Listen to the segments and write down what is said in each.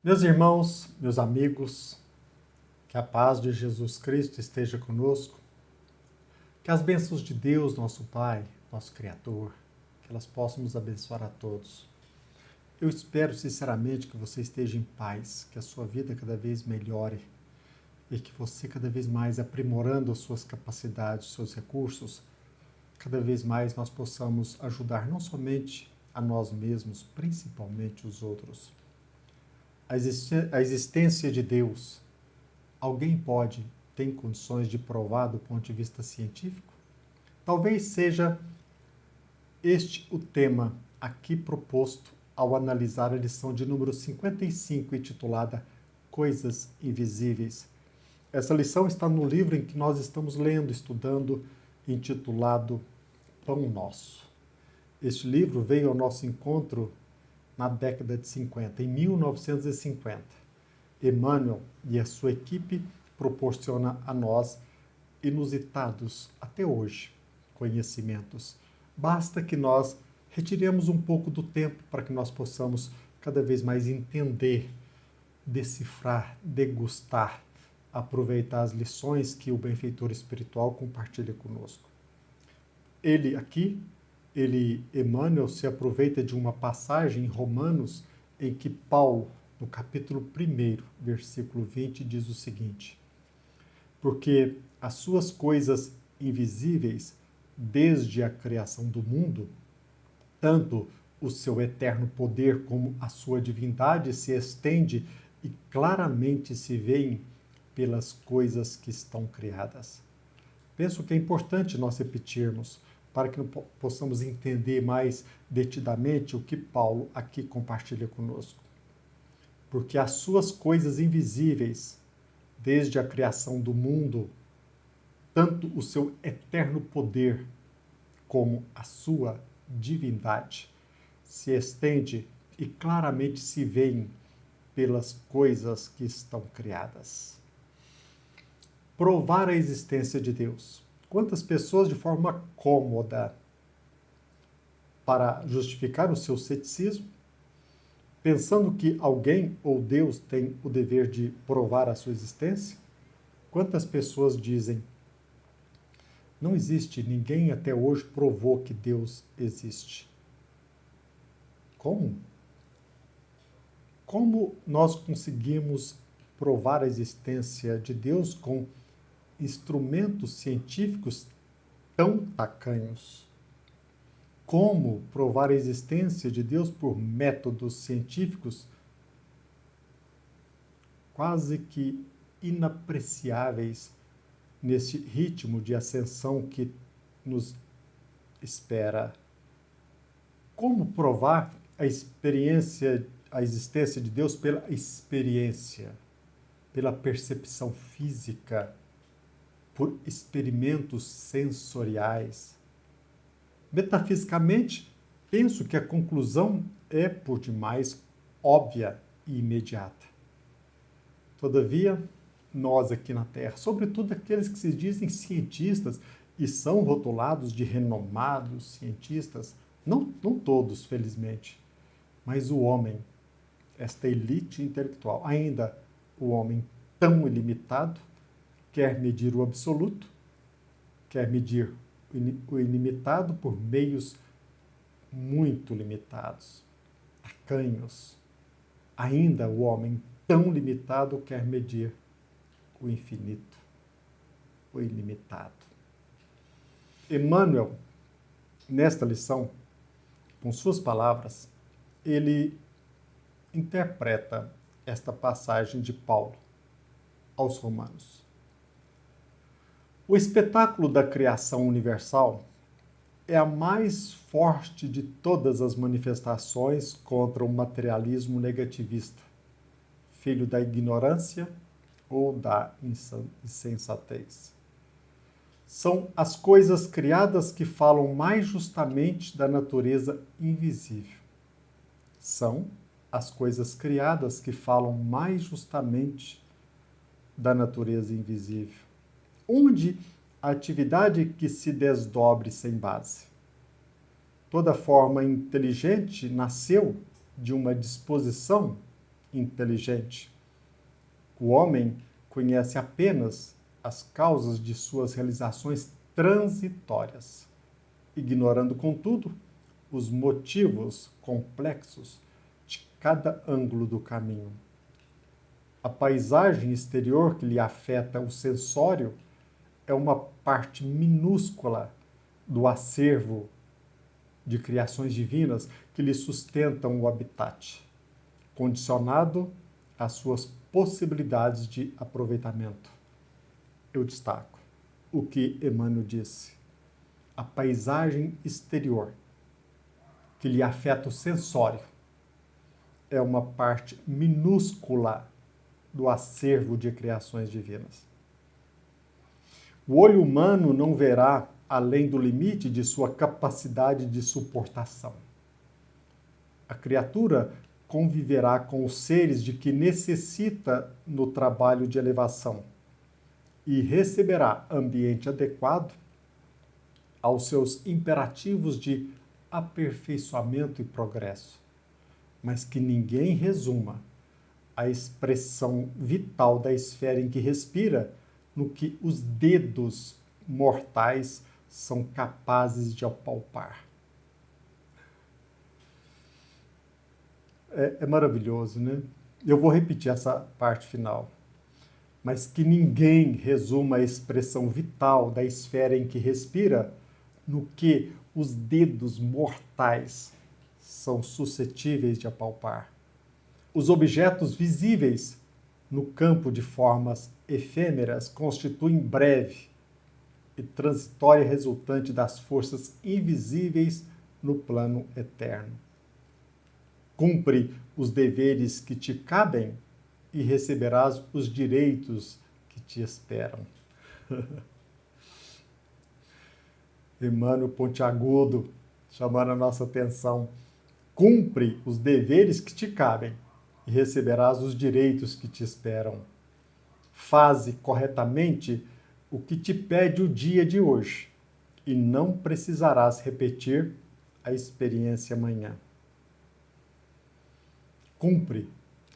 Meus irmãos, meus amigos, que a paz de Jesus Cristo esteja conosco, que as bênçãos de Deus, nosso Pai, nosso Criador, que elas possam nos abençoar a todos. Eu espero sinceramente que você esteja em paz, que a sua vida cada vez melhore e que você cada vez mais aprimorando as suas capacidades, seus recursos, cada vez mais nós possamos ajudar não somente a nós mesmos, principalmente os outros. A existência de Deus, alguém tem condições de provar do ponto de vista científico? Talvez seja este o tema aqui proposto ao analisar a lição de número 55, intitulada Coisas Invisíveis. Essa lição está no livro em que nós estamos lendo, estudando, intitulado Pão Nosso. Este livro veio ao nosso encontro na década de 50, em 1950. Emmanuel e a sua equipe proporciona a nós inusitados, até hoje, conhecimentos. Basta que nós retiremos um pouco do tempo para que nós possamos cada vez mais entender, decifrar, degustar, aproveitar as lições que o benfeitor espiritual compartilha conosco. Emmanuel, se aproveita de uma passagem em Romanos em que Paulo, no capítulo 1, versículo 20, diz o seguinte: porque as suas coisas invisíveis, desde a criação do mundo, tanto o seu eterno poder como a sua divindade se estende e claramente se veem pelas coisas que estão criadas. Penso que é importante nós repetirmos para que possamos entender mais detidamente o que Paulo aqui compartilha conosco. Porque as suas coisas invisíveis, desde a criação do mundo, tanto o seu eterno poder como a sua divindade se estende e claramente se veem pelas coisas que estão criadas. Provar a existência de Deus. Quantas pessoas, de forma cômoda, para justificar o seu ceticismo, pensando que alguém ou Deus tem o dever de provar a sua existência? Quantas pessoas dizem: não existe, ninguém até hoje provou que Deus existe? Como? Como nós conseguimos provar a existência de Deus com instrumentos científicos tão tacanhos? Como provar a existência de Deus por métodos científicos quase que inapreciáveis nesse ritmo de ascensão que nos espera? Como provar a existência de Deus pela experiência, pela percepção física, por experimentos sensoriais? Metafisicamente, penso que a conclusão é, por demais, óbvia e imediata. Todavia, nós aqui na Terra, sobretudo aqueles que se dizem cientistas e são rotulados de renomados cientistas, não todos, felizmente, mas o homem, esta elite intelectual, ainda o homem tão ilimitado, quer medir o absoluto, quer medir o ilimitado por meios muito limitados, tacanhos. Ainda o homem tão limitado quer medir o infinito, o ilimitado. Emmanuel, nesta lição, com suas palavras, ele interpreta esta passagem de Paulo aos Romanos. O espetáculo da criação universal é a mais forte de todas as manifestações contra o materialismo negativista, filho da ignorância ou da insensatez. São as coisas criadas que falam mais justamente da natureza invisível. São as coisas criadas que falam mais justamente da natureza invisível. Onde a atividade que se desdobre sem base. Toda forma inteligente nasceu de uma disposição inteligente. O homem conhece apenas as causas de suas realizações transitórias, ignorando, contudo, os motivos complexos de cada ângulo do caminho. A paisagem exterior que lhe afeta o sensório é uma parte minúscula do acervo de criações divinas que lhe sustentam o habitat, condicionado às suas possibilidades de aproveitamento. Eu destaco o que Emmanuel disse. A paisagem exterior que lhe afeta o sensório é uma parte minúscula do acervo de criações divinas. O olho humano não verá além do limite de sua capacidade de suportação. A criatura conviverá com os seres de que necessita no trabalho de elevação e receberá ambiente adequado aos seus imperativos de aperfeiçoamento e progresso, mas que ninguém resuma a expressão vital da esfera em que respira no que os dedos mortais são capazes de apalpar. É maravilhoso, né? Eu vou repetir essa parte final. Mas que ninguém resuma a expressão vital da esfera em que respira no que os dedos mortais são suscetíveis de apalpar. Os objetos visíveis no campo de formas efêmeras constituem breve e transitória resultante das forças invisíveis no plano eterno. Cumpre os deveres que te cabem e receberás os direitos que te esperam. Emmanuel Pontiagudo, chamando a nossa atenção. Cumpre os deveres que te cabem e receberás os direitos que te esperam. Faze corretamente o que te pede o dia de hoje e não precisarás repetir a experiência amanhã. Cumpre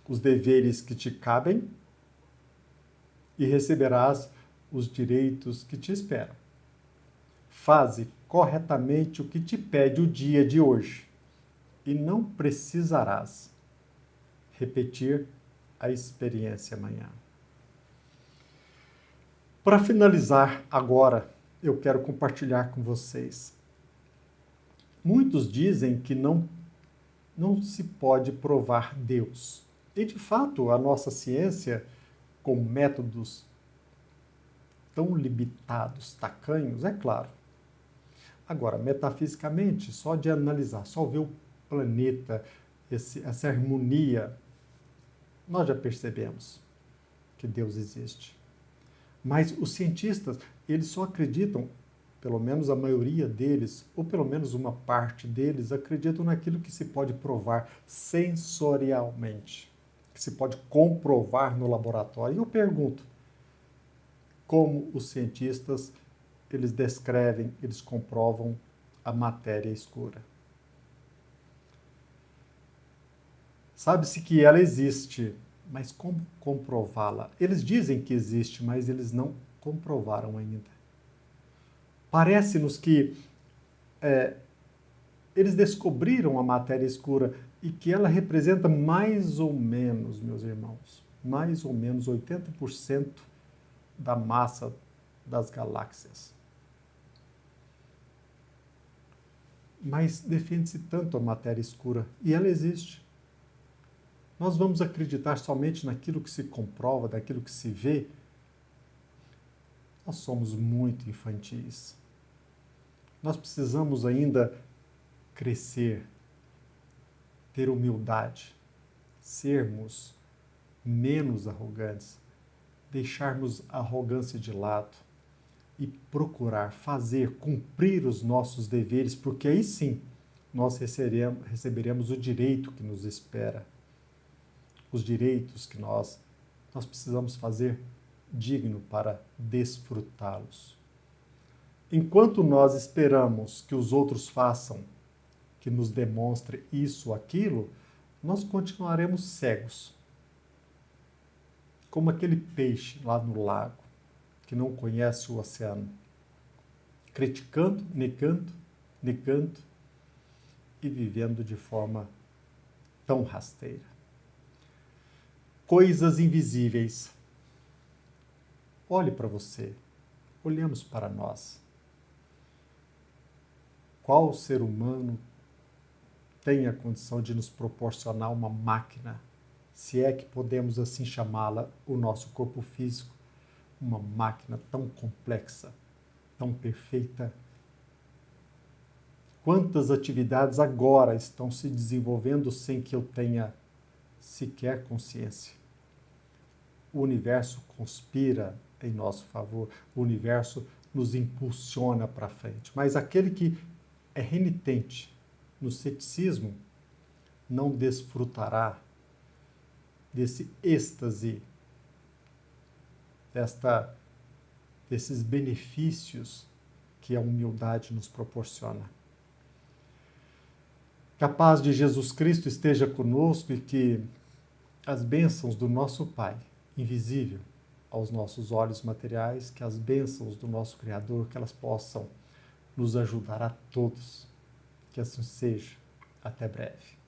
os deveres que te cabem e receberás os direitos que te esperam. Faze corretamente o que te pede o dia de hoje e não precisarás repetir a experiência amanhã. Para finalizar agora, eu quero compartilhar com vocês. Muitos dizem que não se pode provar Deus. E, de fato, a nossa ciência, com métodos tão limitados, tacanhos, é claro. Agora, metafisicamente, só de analisar, só ver o planeta, essa harmonia, nós já percebemos que Deus existe. Mas os cientistas, eles só acreditam, pelo menos a maioria deles, ou pelo menos uma parte deles, acreditam naquilo que se pode provar sensorialmente, que se pode comprovar no laboratório. E eu pergunto, como os cientistas, eles descrevem, eles comprovam a matéria escura? Sabe-se que ela existe, mas como comprová-la? Eles dizem que existe, mas eles não comprovaram ainda. Parece-nos que eles descobriram a matéria escura e que ela representa mais ou menos, meus irmãos, mais ou menos 80% da massa das galáxias. Mas defende-se tanto a matéria escura e ela existe. Nós vamos acreditar somente naquilo que se comprova, daquilo que se vê? Nós somos muito infantis. Nós precisamos ainda crescer, ter humildade, sermos menos arrogantes, deixarmos a arrogância de lado e procurar fazer, cumprir os nossos deveres, porque aí sim nós receberemos o direito que nos espera. Os direitos que nós precisamos fazer digno para desfrutá-los. Enquanto nós esperamos que os outros façam, que nos demonstre isso ou aquilo, nós continuaremos cegos como aquele peixe lá no lago, que não conhece o oceano, criticando, negando e vivendo de forma tão rasteira. Coisas invisíveis. Olhe para você, olhamos para nós. Qual ser humano tem a condição de nos proporcionar uma máquina, se é que podemos assim chamá-la, o nosso corpo físico, uma máquina tão complexa, tão perfeita? Quantas atividades agora estão se desenvolvendo sem que eu tenha sequer consciência? O universo conspira em nosso favor, o universo nos impulsiona para frente. Mas aquele que é renitente no ceticismo não desfrutará desse êxtase, desses benefícios que a humildade nos proporciona. Que a paz de Jesus Cristo esteja conosco e que as bênçãos do nosso Pai, invisível aos nossos olhos materiais, que as bênçãos do nosso Criador, que elas possam nos ajudar a todos. Que assim seja. Até breve.